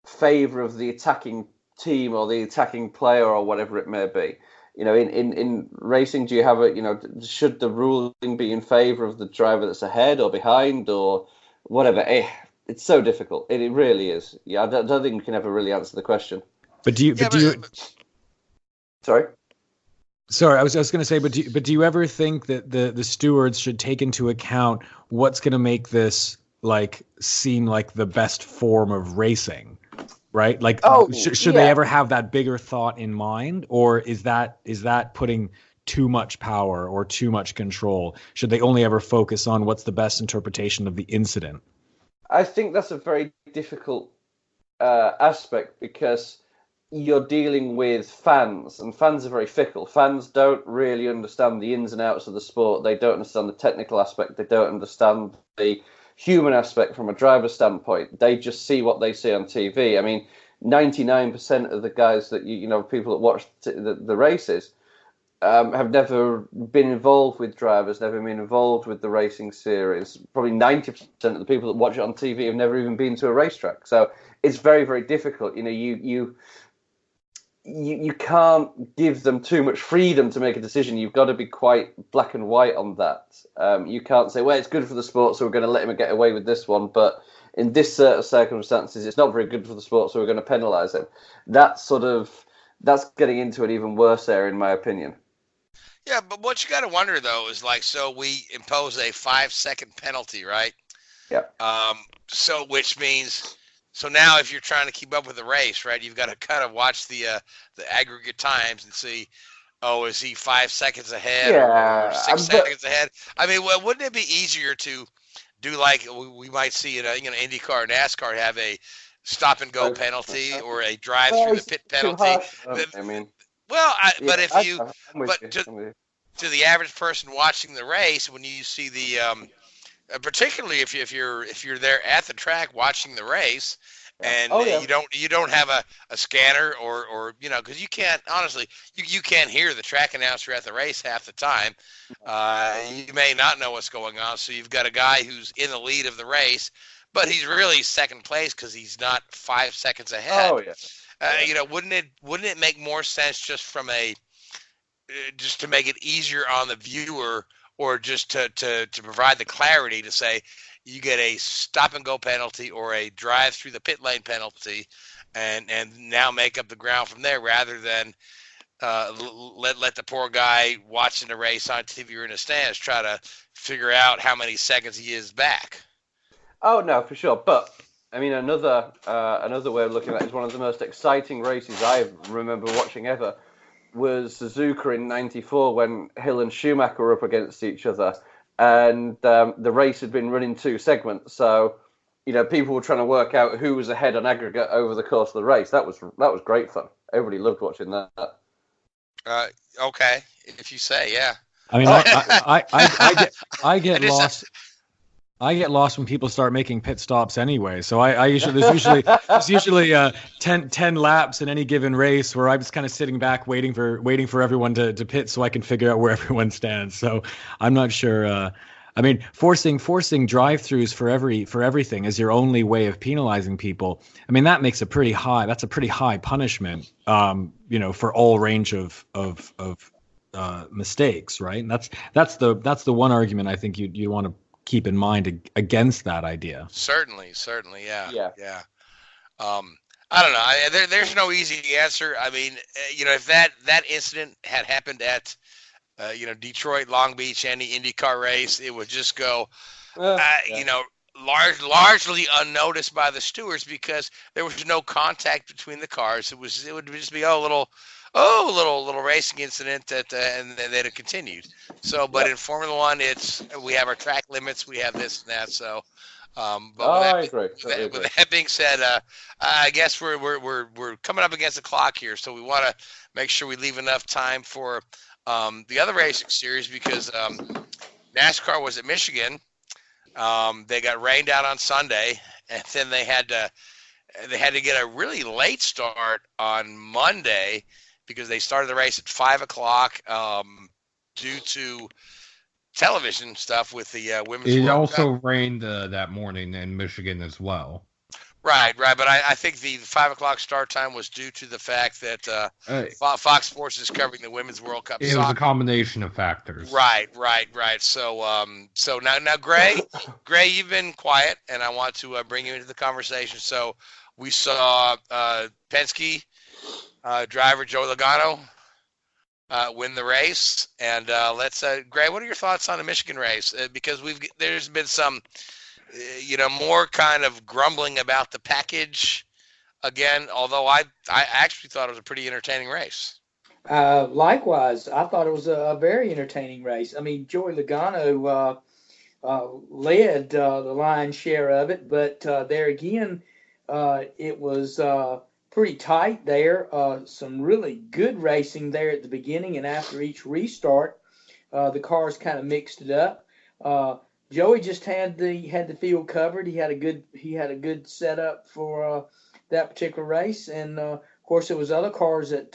favour of the attacking team or the attacking player or whatever it may be. In racing, do you have should the ruling be in favour of the driver that's ahead or behind or whatever? It's so difficult. It really is. Yeah, I don't think we can ever really answer the question. But do you? Sorry. Sorry, I was going to say, but do you ever think that the stewards should take into account what's going to make this seem like the best form of racing, right? Should they ever have that bigger thought in mind, or is that putting too much power or too much control? Should they only ever focus on what's the best interpretation of the incident? I think that's a very difficult aspect because you're dealing with fans, and fans are very fickle. Fans don't really understand the ins and outs of the sport. They don't understand the technical aspect. They don't understand the human aspect from a driver's standpoint. They just see what they see on TV. I mean, 99% of the guys that people that watch the races have never been involved with drivers, never been involved with the racing series. Probably 90% of the people that watch it on TV have never even been to a racetrack. So it's very, very difficult. You can't give them too much freedom to make a decision. You've got to be quite black and white on that. You can't say, well, it's good for the sport, so we're going to let him get away with this one, but in this set of circumstances, it's not very good for the sport, so we're going to penalise him. That's getting into an even worse area, in my opinion. Yeah, but what you got to wonder, though, is so we impose a 5-second penalty, right? Yeah. Which means... So now if you're trying to keep up with the race, right, you've got to kind of watch the aggregate times and see, is he 5 seconds ahead or 6 seconds ahead? I mean, wouldn't it be easier to do like we might see in IndyCar or NASCAR have a stop and go penalty or a drive through the pit penalty? To the average person watching the race, when you see the particularly if you're there at the track watching the race, and you don't have a scanner or because you can't honestly you can't hear the track announcer at the race half the time. You may not know what's going on, so you've got a guy who's in the lead of the race, but he's really second place because he's not 5 seconds ahead. Wouldn't it make more sense just to make it easier on the viewer? Or just to provide the clarity to say you get a stop and go penalty or a drive through the pit lane penalty, and now make up the ground from there, rather than let the poor guy watching the race on TV or in the stands try to figure out how many seconds he is back. Oh no, for sure. But I mean, another way of looking at it is one of the most exciting races I remember watching ever. Was Suzuka in '94 when Hill and Schumacher were up against each other, and the race had been run in 2 segments. So, people were trying to work out who was ahead on aggregate over the course of the race. That was great fun. Everybody loved watching that. Okay, if you say, yeah. I mean, I get lost. I get lost when people start making pit stops anyway. So I usually there's usually 10 laps in any given race where I'm just kind of sitting back waiting for everyone to pit so I can figure out where everyone stands. So I'm not sure. I mean, forcing drive-throughs for everything is your only way of penalizing people. I mean, that's a pretty high punishment. For all range of mistakes, right? And that's the one argument I think you want to keep in mind against that idea. Certainly, yeah. I don't know. There's no easy answer. I mean, if that incident had happened at, Detroit, Long Beach, any IndyCar race, it would just go, largely unnoticed by the stewards because there was no contact between the cars. It would just be a little racing incident that, and then they'd have continued. So, but in Formula One, we have our track limits, we have this and that. So, with that being said, I guess we're coming up against the clock here, so we want to make sure we leave enough time for the other racing series because NASCAR was at Michigan. They got rained out on Sunday, and then they had to get a really late start on Monday because they started the race at 5:00 due to television stuff with the women's. It World also Cup. rained that morning in Michigan as well. Right. But I think the 5:00 start time was due to the fact that Fox Sports is covering the Women's World Cup. It was a combination of factors. Right. So now, Gray, you've been quiet, and I want to bring you into the conversation. So we saw Penske driver Joey Logano win the race, and let's Gray, what are your thoughts on the Michigan race? Because there's been some. More kind of grumbling about the package again, although I actually thought it was a pretty entertaining race. Likewise, I thought it was a very entertaining race. I mean, Joey Logano led the lion's share of it, but there again, it was pretty tight there. Some really good racing there at the beginning, and after each restart, the cars kind of mixed it up. Joey just had the field covered. He had a good setup for that particular race, and of course there was other cars that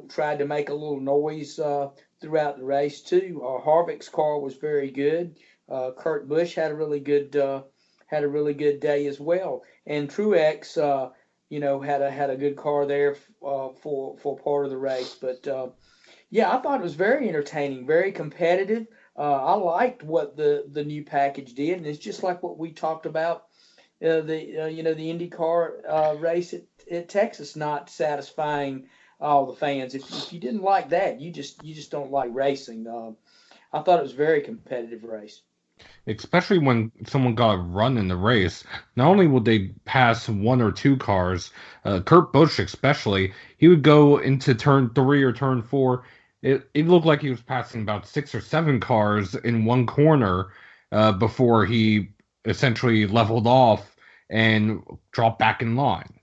tried to make a little noise throughout the race too. Harvick's car was very good. Kurt Busch had a really good day as well, and Truex had a good car there for part of the race. But I thought it was very entertaining, very competitive. I liked what the new package did, and it's just like what we talked about the IndyCar race at Texas not satisfying all the fans. If you didn't like that, you just don't like racing. I thought it was a very competitive race. Especially when someone got a run in the race, not only would they pass one or two cars, Kurt Busch especially, he would go into turn 3 or turn 4. It looked like he was passing about 6 or 7 cars in one corner before he essentially leveled off and dropped back in line.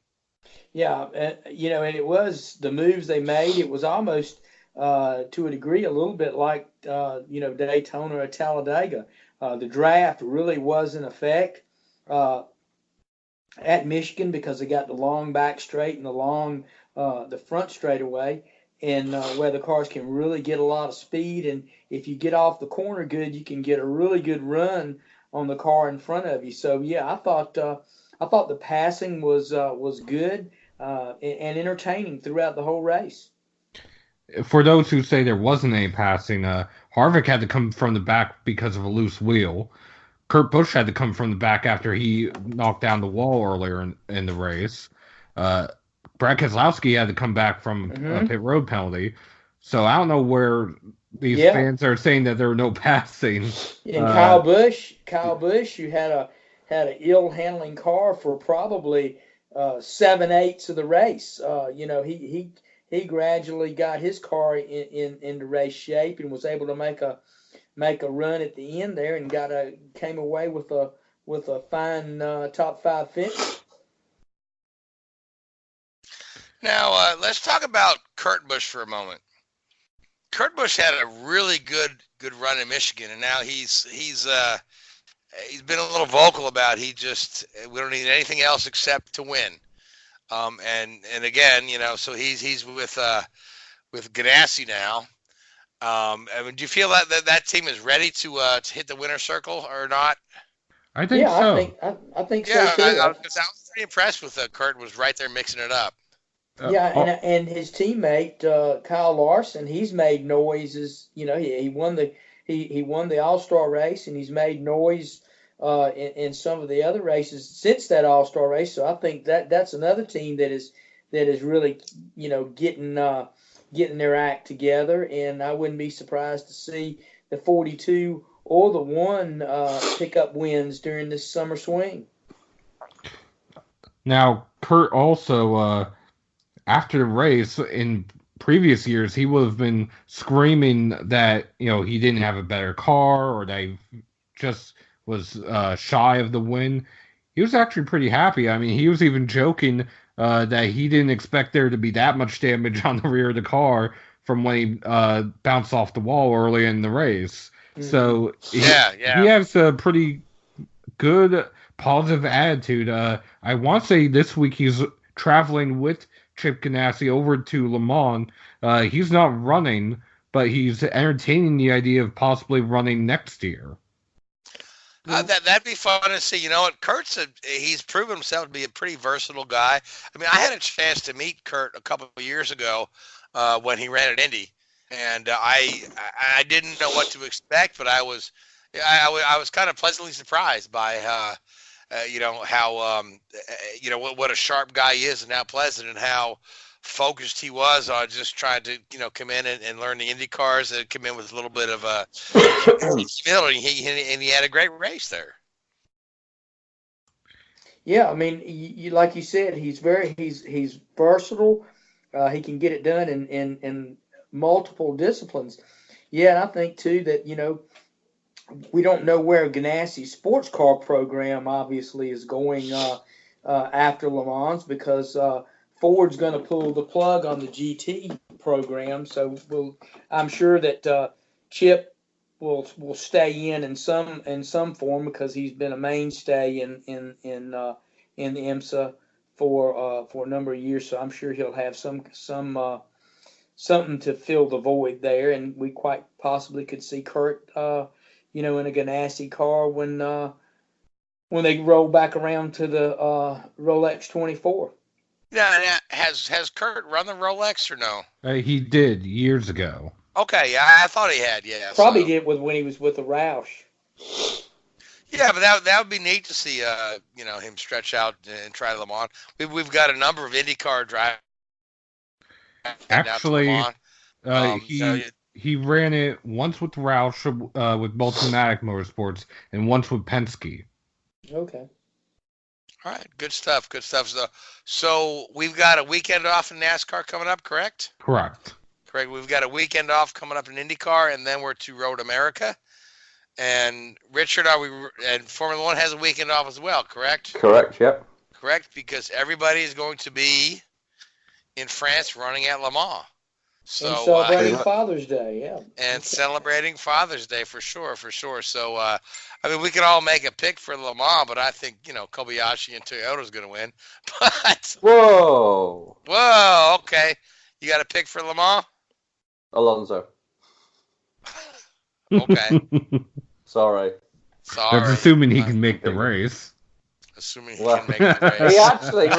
Yeah, and it was the moves they made. It was almost, to a degree, a little bit like, Daytona or Talladega. The draft really was in effect at Michigan because they got the long back straight and the front straightaway. And where the cars can really get a lot of speed, and if you get off the corner good, you can get a really good run on the car in front of you. So I thought the passing was good and entertaining throughout the whole race. For those who say there wasn't any passing, Harvick had to come from the back because of a loose wheel. Kurt Busch had to come from the back after he knocked down the wall earlier in the race. Brad Keselowski had to come back from a pit road penalty. So I don't know where these fans are saying that there were no passing. And Kyle Busch, who had an ill handling car for probably 7/8 of the race. He gradually got his car into race shape and was able to make a run at the end there and came away with a fine top 5 finish. Now, let's talk about Kurt Busch for a moment. Kurt Busch had a really good run in Michigan, and now he's he's been a little vocal about we don't need anything else except to win. And again, so he's with Ganassi now. I mean, do you feel that team is ready to hit the winner's circle or not? I think so. I think Yeah, so too. I was pretty impressed with Kurt. Was right there mixing it up. And his teammate Kyle Larson, he's made noises. He won the All-Star race, and he's made noise in some of the other races since that All-Star race. So I think that's another team that is really getting their act together, and I wouldn't be surprised to see the 42 or the 1 pick up wins during this summer swing. Now, Kurt also, after the race, in previous years, he would have been screaming that, he didn't have a better car or that he just was shy of the win. He was actually pretty happy. I mean, he was even joking that he didn't expect there to be that much damage on the rear of the car from when he bounced off the wall early in the race. Mm-hmm. So he has a pretty good positive attitude. I want to say this week he's traveling with Chip Ganassi over to Le Mans. He's not running, but he's entertaining the idea of possibly running next year. That'd be fun to see. You know what? He's proven himself to be a pretty versatile guy. I mean, I had a chance to meet Kurt a couple of years ago when he ran at Indy, and I didn't know what to expect, but I was kind of pleasantly surprised by how what a sharp guy he is and how pleasant and how focused he was on just trying to come in and learn the Indy cars and come in with a little bit of humility. He had a great race there. Yeah, I mean, like you said, he's versatile. He can get it done in multiple disciplines. Yeah, and I think too that we don't know where Ganassi's sports car program obviously is going after Le Mans because Ford's going to pull the plug on the GT program. So I'm sure that Chip will stay in some form because he's been a mainstay in the IMSA for a number of years. So I'm sure he'll have something to fill the void there, and we quite possibly could see Kurt in a Ganassi car when they roll back around to the Rolex 24. Yeah, has Kurt run the Rolex or no? He did years ago. Okay, yeah, I thought he had. Yeah, probably did when he was with the Roush. Yeah, but that would be neat to see him stretch out and try Le Mans. We've got a number of IndyCar drivers. Actually, he ran it once with Roush with Multimatic Motorsports and once with Penske. Okay. All right, good stuff. So we've got a weekend off in NASCAR coming up, correct? Correct. We've got a weekend off coming up in IndyCar, and then we're to Road America. And Richard, and Formula One has a weekend off as well, correct? Correct. Yep. Correct, because everybody is going to be in France running at Le Mans. So and celebrating Father's Day, yeah. And celebrating Father's Day for sure. So, I mean, we could all make a pick for Le Mans, but I think, Kobayashi and Toyota's going to win. But Whoa, okay. You got a pick for Le Mans? Alonso. Okay. Sorry. That's assuming he can make the race. Assuming he can make the race. He actually.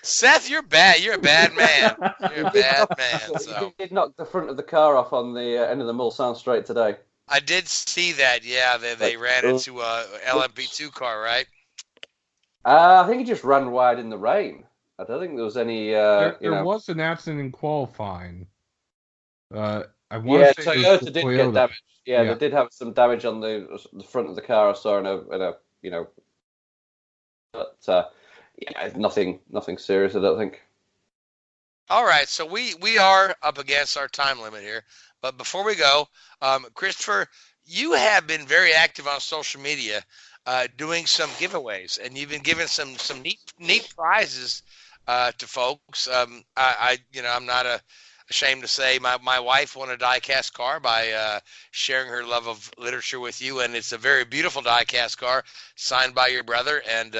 Seth, you're bad. You're a bad man. You're a bad man. So. He did knock the front of the car off on the end of the Mulsanne Straight today. I did see that. Yeah, they ran into a LMP2 car, right? I think he just ran wide in the rain. I don't think there was any. There was an accident in qualifying. Toyota did get damaged. Yeah, they did have some damage on the front of the car. I saw in a but nothing serious. I don't think. All right, so we are up against our time limit here, but before we go, Christopher, you have been very active on social media, doing some giveaways, and you've been giving some neat prizes to folks. I'm not a ashamed to say my wife won a die-cast car by sharing her love of literature with you, and it's a very beautiful die-cast car signed by your brother, and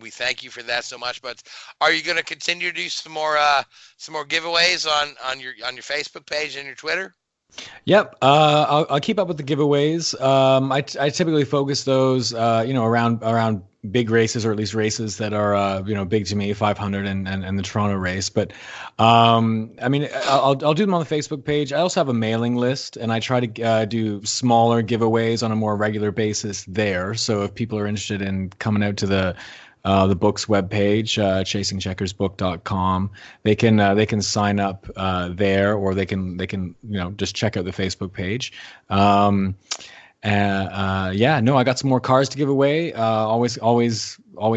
we thank you for that so much. But are you going to continue to do some more giveaways on your Facebook page and your Twitter? Yep. I'll keep up with the giveaways. I typically focus those, around big races, or at least races that are, big to me, 500 and the Toronto race. But, I'll do them on the Facebook page. I also have a mailing list, and I try to do smaller giveaways on a more regular basis there. So if people are interested in coming out to the book's webpage, chasingcheckersbook.com. They can sign up there, or they can just check out the Facebook page. I got some more cars to give away. Always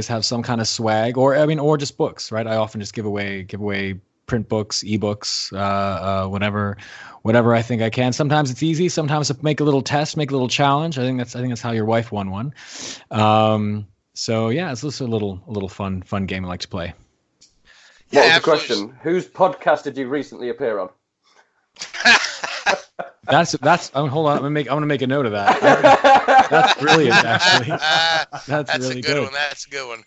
have some kind of swag, or just books, right? I often just give away print books, ebooks, whatever I think I can. Sometimes it's easy. Sometimes I make a little test, make a little challenge. I think that's how your wife won one. So yeah, it's just a little fun game I like to play. What was the question? Whose podcast did you recently appear on? That's. Hold on. I'm gonna make a note of that. That's brilliant, actually. That's really a good one. That's a good one.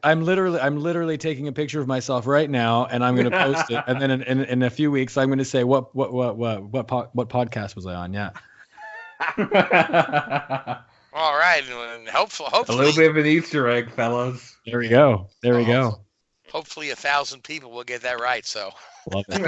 I'm literally taking a picture of myself right now, and I'm gonna post it. And then in a few weeks, I'm gonna say what podcast was I on? Yeah. All right, and hopefully a little bit of an Easter egg, fellas. There we go. We go. Hopefully, 1,000 people will get that right. So, love it.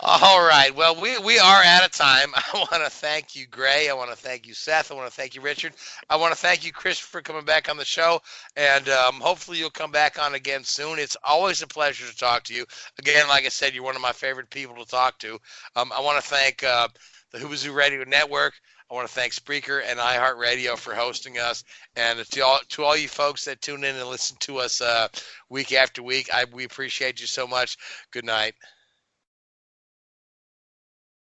All right. Well, we are out of time. I want to thank you, Gray. I want to thank you, Seth. I want to thank you, Richard. I want to thank you, Chris, for coming back on the show. And hopefully you'll come back on again soon. It's always a pleasure to talk to you. Again, like I said, you're one of my favorite people to talk to. I want to thank the Whoozoo Radio Network. I want to thank Spreaker and iHeartRadio for hosting us. And to all you folks that tune in and listen to us week after week, we appreciate you so much. Good night.